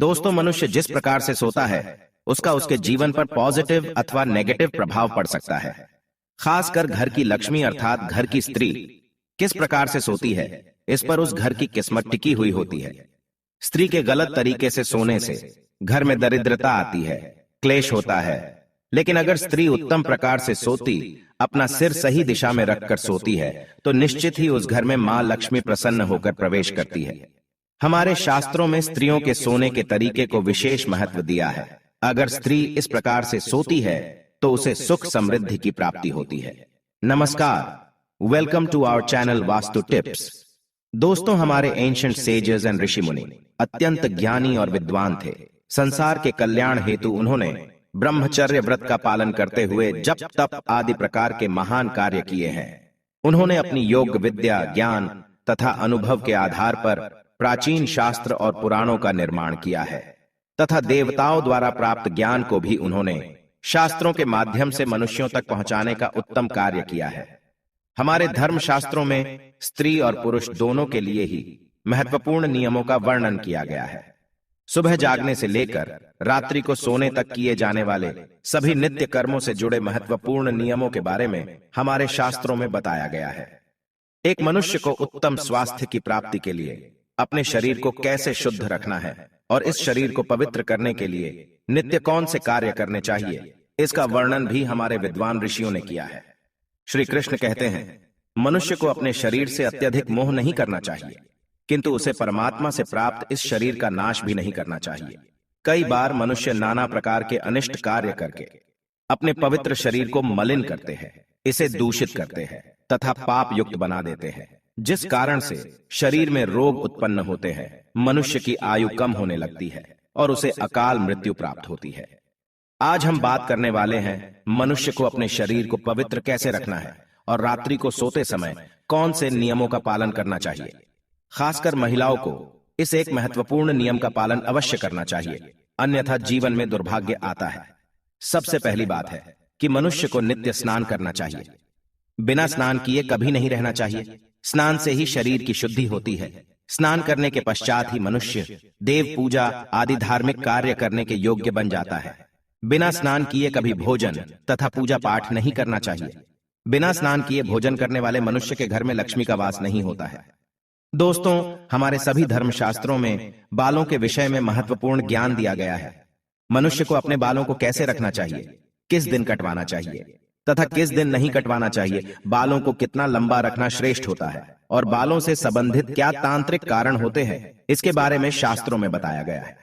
दोस्तों, मनुष्य जिस प्रकार से सोता है उसका उसके जीवन पर पॉजिटिव अथवा नेगेटिव प्रभाव पड़ सकता है। खासकर घर की लक्ष्मी अर्थात घर की स्त्री किस प्रकार से सोती है, इस पर उस घर की किस्मत टिकी हुई होती है। स्त्री के गलत तरीके से सोने से घर में दरिद्रता आती है, क्लेश होता है। लेकिन अगर स्त्री उत्तम प्रकार से सोती, अपना सिर सही दिशा में रखकर सोती है, तो निश्चित ही उस घर में मां लक्ष्मी प्रसन्न होकर प्रवेश करती है। हमारे शास्त्रों में स्त्रियों के सोने के तरीके को विशेष महत्व दिया है। अगर स्त्री इस प्रकार से सोती है तो उसे सुख समृद्धि की प्राप्ति होती है। नमस्कार, welcome to our channel Vastu tips. दोस्तों, हमारे एंशिएंट सेजेस एंड ऋषि मुनि अत्यंत ज्ञानी और विद्वान थे। संसार के कल्याण हेतु उन्होंने ब्रह्मचर्य व्रत का पालन करते हुए जप तप आदि प्रकार के महान कार्य किए हैं। उन्होंने अपनी योग विद्या, ज्ञान तथा अनुभव के आधार पर प्राचीन शास्त्र और पुराणों का निर्माण किया है तथा देवताओं द्वारा प्राप्त ज्ञान को भी उन्होंने शास्त्रों के माध्यम से मनुष्यों तक पहुंचाने का उत्तम कार्य किया है। हमारे धर्म शास्त्रों में स्त्री और पुरुष दोनों के लिए ही महत्वपूर्ण नियमों का वर्णन किया गया है। सुबह जागने से लेकर रात्रि को सोने तक किए जाने वाले सभी नित्य कर्मों से जुड़े महत्वपूर्ण नियमों के बारे में हमारे शास्त्रों में बताया गया है। एक मनुष्य को उत्तम स्वास्थ्य की प्राप्ति के लिए अपने शरीर को कैसे शुद्ध रखना है और इस शरीर को पवित्र करने के लिए नित्य कौन से कार्य करने चाहिए, इसका वर्णन भी हमारे विद्वान ऋषियों ने किया है। श्री कृष्ण कहते हैं, मनुष्य को अपने शरीर से अत्यधिक मोह नहीं करना चाहिए, किंतु उसे परमात्मा से प्राप्त इस शरीर का नाश भी नहीं करना चाहिए। कई बार मनुष्य नाना प्रकार के अनिष्ट कार्य करके अपने पवित्र शरीर को मलिन करते हैं, इसे दूषित करते हैं तथा पाप युक्त बना देते हैं, जिस कारण से शरीर में रोग उत्पन्न होते हैं, मनुष्य की आयु कम होने लगती है और उसे अकाल मृत्यु प्राप्त होती है। आज हम बात करने वाले हैं मनुष्य को अपने शरीर को पवित्र कैसे रखना है और रात्रि को सोते समय कौन से नियमों का पालन करना चाहिए। खासकर महिलाओं को इस एक महत्वपूर्ण नियम का पालन अवश्य करना चाहिए, अन्यथा जीवन में दुर्भाग्य आता है। सबसे पहली बात है कि मनुष्य को नित्य स्नान करना चाहिए। बिना स्नान किए कभी नहीं रहना चाहिए। स्नान से ही शरीर की शुद्धि होती है। स्नान करने के पश्चात ही मनुष्य देव पूजा आदि धार्मिक कार्य करने के योग्य बन जाता है। बिना स्नान किए कभी भोजन तथा पूजा पाठ नहीं करना चाहिए। बिना स्नान किए भोजन करने वाले मनुष्य के घर में लक्ष्मी का वास नहीं होता है। दोस्तों, हमारे सभी धर्मशास्त्रों में बालों के विषय में महत्वपूर्ण ज्ञान दिया गया है। मनुष्य को अपने बालों को कैसे रखना चाहिए, किस दिन कटवाना चाहिए तथा किस दिन नहीं कटवाना चाहिए, बालों को कितना लंबा रखना श्रेष्ठ होता है और बालों से संबंधित क्या तांत्रिक कारण होते हैं, इसके बारे में शास्त्रों में बताया गया है।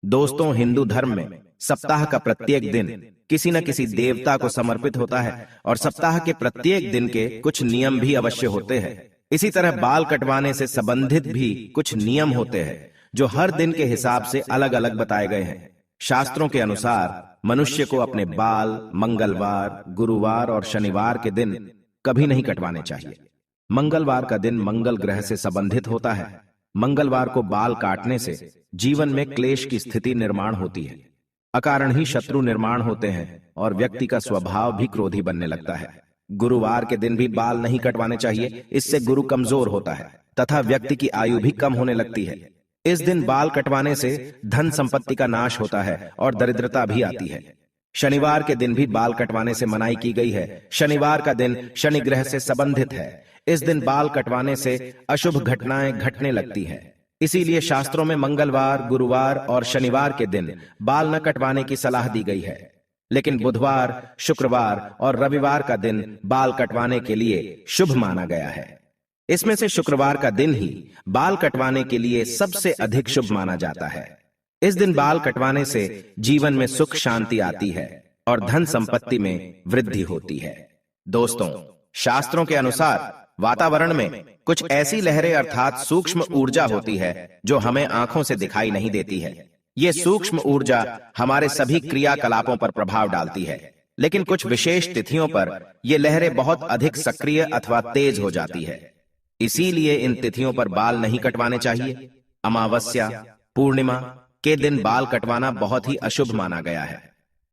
दोस्तों, हिंदू धर्म में सप्ताह का प्रत्येक दिन किसी न किसी देवता को समर्पित होता है और सप्ताह के प्रत्येक दिन के कुछ नियम भी अवश्य होते हैं। इसी तरह बाल कटवाने से संबंधित भी कुछ नियम होते हैं जो हर दिन के हिसाब से अलग अलग बताए गए हैं। शास्त्रों के अनुसार मनुष्य को अपने बाल मंगलवार, गुरुवार और शनिवार के दिन कभी नहीं कटवाने चाहिए। मंगलवार का दिन मंगल ग्रह से संबंधित होता है। मंगलवार को बाल काटने से जीवन में क्लेश की स्थिति निर्माण होती है, अकारण ही शत्रु निर्माण होते हैं और व्यक्ति का स्वभाव भी क्रोधी बनने लगता है। गुरुवार के दिन भी बाल नहीं कटवाने चाहिए, इससे गुरु कमजोर होता है तथा व्यक्ति की आयु भी कम होने लगती है। इस दिन बाल कटवाने से धन संपत्ति का नाश होता है और दरिद्रता भी आती है। शनिवार के दिन भी बाल कटवाने से मनाही की गई है। शनिवार का दिन शनि ग्रह से संबंधित है। इस दिन बाल कटवाने से अशुभ घटनाएं घटने लगती हैं। इसीलिए शास्त्रों में मंगलवार, गुरुवार और शनिवार के दिन बाल न कटवाने की सलाह दी गई है। लेकिन बुधवार, शुक्रवार और रविवार का दिन बाल कटवाने के लिए शुभ माना गया है। इसमें से शुक्रवार का दिन ही बाल कटवाने के लिए सबसे अधिक शुभ माना जाता है। इस दिन बाल कटवाने से जीवन में सुख शांति आती है और धन संपत्ति में वृद्धि होती है। दोस्तों, शास्त्रों के अनुसार वातावरण में कुछ ऐसी लहरें अर्थात सूक्ष्म ऊर्जा होती है जो हमें आंखों से दिखाई नहीं देती है। ये सूक्ष्म ऊर्जा हमारे सभी क्रियाकलापों पर प्रभाव डालती है, लेकिन कुछ विशेष तिथियों पर ये लहरें बहुत अधिक सक्रिय अथवा तेज हो जाती है। इसीलिए इन तिथियों पर बाल नहीं कटवाने चाहिए। अमावस्या, पूर्णिमा के दिन बाल कटवाना बहुत ही अशुभ माना गया है।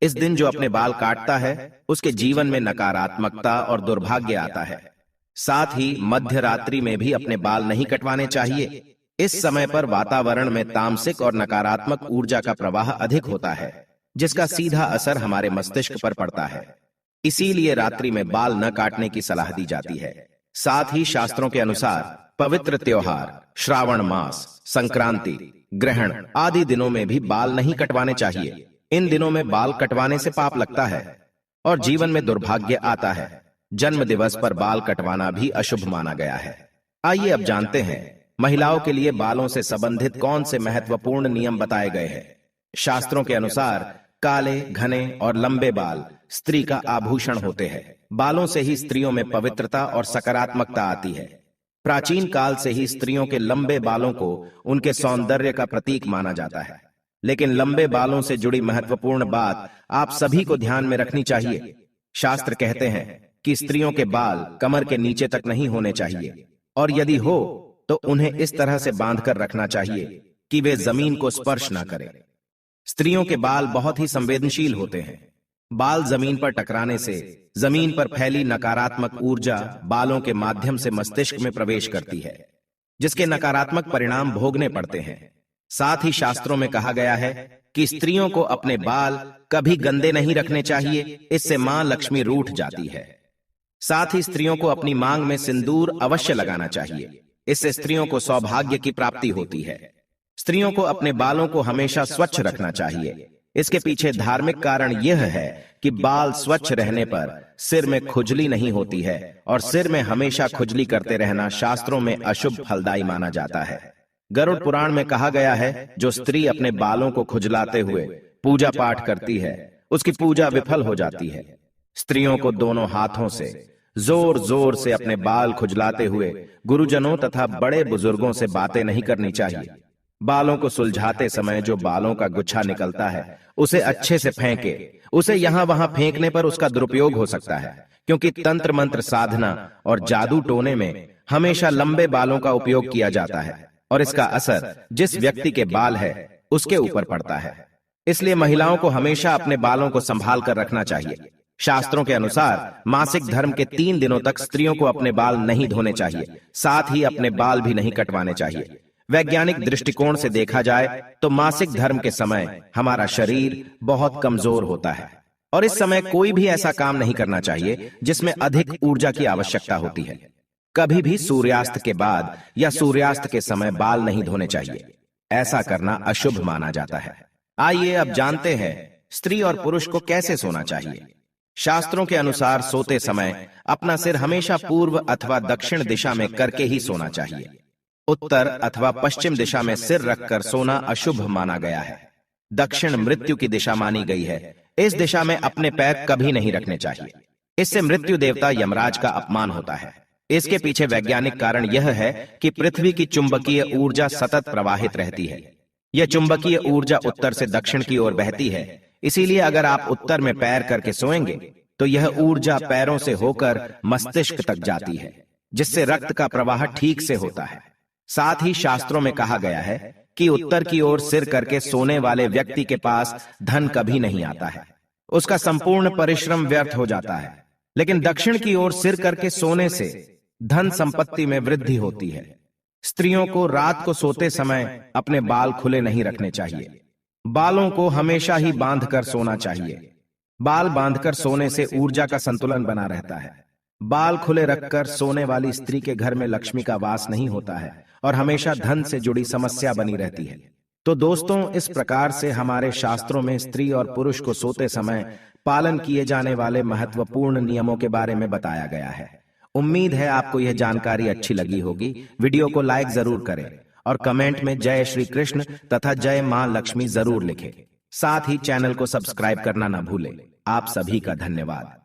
इस दिन जो अपने बाल काटता है उसके जीवन में नकारात्मकता और दुर्भाग्य आता है। साथ ही मध्य रात्रि में भी अपने बाल नहीं कटवाने चाहिए। इस समय पर वातावरण में तामसिक और नकारात्मक ऊर्जा का प्रवाह अधिक होता है, जिसका सीधा असर हमारे मस्तिष्क पर पड़ता है। इसीलिए रात्रि में बाल न काटने की सलाह दी जाती है। साथ ही शास्त्रों के अनुसार पवित्र त्योहार, श्रावण मास, संक्रांति, ग्रहण आदि दिनों में भी बाल नहीं कटवाने चाहिए। इन दिनों में बाल कटवाने से पाप लगता है और जीवन में दुर्भाग्य आता है। जन्म दिवस पर बाल कटवाना भी अशुभ माना गया है। आइए अब जानते हैं महिलाओं के लिए बालों से संबंधित कौन से महत्वपूर्ण नियम बताए गए हैं। शास्त्रों के अनुसार काले, घने और लंबे बाल स्त्री का आभूषण होते हैं। बालों से ही स्त्रियों में पवित्रता और सकारात्मकता आती है। प्राचीन काल से ही स्त्रियों के लंबे बालों को उनके सौंदर्य का प्रतीक माना जाता है। लेकिन लंबे बालों से जुड़ी महत्वपूर्ण बात आप सभी को ध्यान में रखनी चाहिए। शास्त्र कहते हैं कि स्त्रियों के बाल कमर के नीचे तक नहीं होने चाहिए, और यदि हो तो उन्हें इस तरह से बांधकर रखना चाहिए कि वे जमीन को स्पर्श न करें। स्त्रियों के बाल बहुत ही संवेदनशील होते हैं। बाल जमीन पर टकराने से जमीन पर फैली नकारात्मक ऊर्जा बालों के माध्यम से मस्तिष्क में प्रवेश करती है, जिसके नकारात्मक परिणाम भोगने पड़ते हैं। साथ ही शास्त्रों में कहा गया है कि स्त्रियों को अपने बाल कभी गंदे नहीं रखने चाहिए, इससे मां लक्ष्मी रूठ जाती है। साथ ही स्त्रियों को अपनी मांग में सिंदूर अवश्य लगाना चाहिए, इससे स्त्रियों को सौभाग्य की प्राप्ति होती है। स्त्रियों को अपने बालों को हमेशा स्वच्छ रखना चाहिए। इसके पीछे धार्मिक कारण यह है कि बाल स्वच्छ रहने पर सिर में खुजली नहीं होती है, और सिर में हमेशा खुजली करते रहना शास्त्रों में अशुभ फलदायी माना जाता है। गरुड़ पुराण में कहा गया है, जो स्त्री अपने बालों को खुजलाते हुए पूजा पाठ करती है, उसकी पूजा विफल हो जाती है। स्त्रियों को दोनों हाथों से जोर जोर से अपने बाल खुजलाते हुए गुरुजनों तथा बड़े बुजुर्गों से बातें नहीं करनी चाहिए। बालों को सुलझाते समय जो बालों का गुच्छा निकलता है, उसे अच्छे से फेंके। उसे यहां वहां फेंकने पर उसका दुरुपयोग हो सकता है, क्योंकि तंत्र मंत्र साधना और जादू टोने में हमेशा लंबे बालों का उपयोग किया जाता है, और इसका असर जिस व्यक्ति के बाल है उसके ऊपर पड़ता है। इसलिए महिलाओं को हमेशा अपने बालों को संभाल कर रखना चाहिए। शास्त्रों के अनुसार मासिक धर्म के 3 दिनों तक स्त्रियों को अपने बाल नहीं धोने चाहिए, साथ ही अपने बाल भी नहीं कटवाने चाहिए। वैज्ञानिक दृष्टिकोण से देखा जाए तो मासिक धर्म के समय हमारा शरीर बहुत कमजोर होता है, और इस समय कोई भी ऐसा काम नहीं करना चाहिए जिसमें अधिक ऊर्जा की आवश्यकता होती है। कभी भी सूर्यास्त के बाद या सूर्यास्त के समय बाल नहीं धोने चाहिए, ऐसा करना अशुभ माना जाता है। आइए अब जानते हैं स्त्री और पुरुष को कैसे सोना चाहिए। शास्त्रों के अनुसार सोते समय अपना सिर हमेशा पूर्व अथवा दक्षिण दिशा में करके ही सोना चाहिए। उत्तर अथवा पश्चिम दिशा में सिर रखकर सोना अशुभ माना गया है। दक्षिण मृत्यु की दिशा मानी गई है। इस दिशा में अपने पैर कभी नहीं रखने चाहिए, इससे मृत्यु देवता यमराज का अपमान होता है। इसके पीछे वैज्ञानिक कारण यह है कि पृथ्वी की चुंबकीय ऊर्जा सतत प्रवाहित रहती है। यह चुंबकीय ऊर्जा उत्तर से दक्षिण की ओर बहती है, इसीलिए अगर आप उत्तर में पैर करके सोएंगे तो यह ऊर्जा पैरों से होकर मस्तिष्क तक जाती है, जिससे रक्त का प्रवाह ठीक से होता है। साथ ही शास्त्रों में कहा गया है कि उत्तर की ओर सिर करके सोने वाले व्यक्ति के पास धन कभी नहीं आता है, उसका संपूर्ण परिश्रम व्यर्थ हो जाता है। लेकिन दक्षिण की ओर सिर करके सोने से धन संपत्ति में वृद्धि होती है। स्त्रियों को रात को सोते समय अपने बाल खुले नहीं रखने चाहिए। बालों को हमेशा ही बांधकर सोना चाहिए। बाल बांधकर सोने से ऊर्जा का संतुलन बना रहता है। बाल खुले रखकर सोने वाली स्त्री के घर में लक्ष्मी का वास नहीं होता है और हमेशा धन से जुड़ी समस्या बनी रहती है। तो दोस्तों, इस प्रकार से हमारे शास्त्रों में स्त्री और पुरुष को सोते समय पालन किए जाने वाले महत्वपूर्ण नियमों के बारे में बताया गया है। उम्मीद है आपको यह जानकारी अच्छी लगी होगी। वीडियो को लाइक जरूर करें और कमेंट में जय श्री कृष्ण तथा जय मां लक्ष्मी जरूर लिखें। साथ ही चैनल को सब्सक्राइब करना न भूलें। आप सभी का धन्यवाद।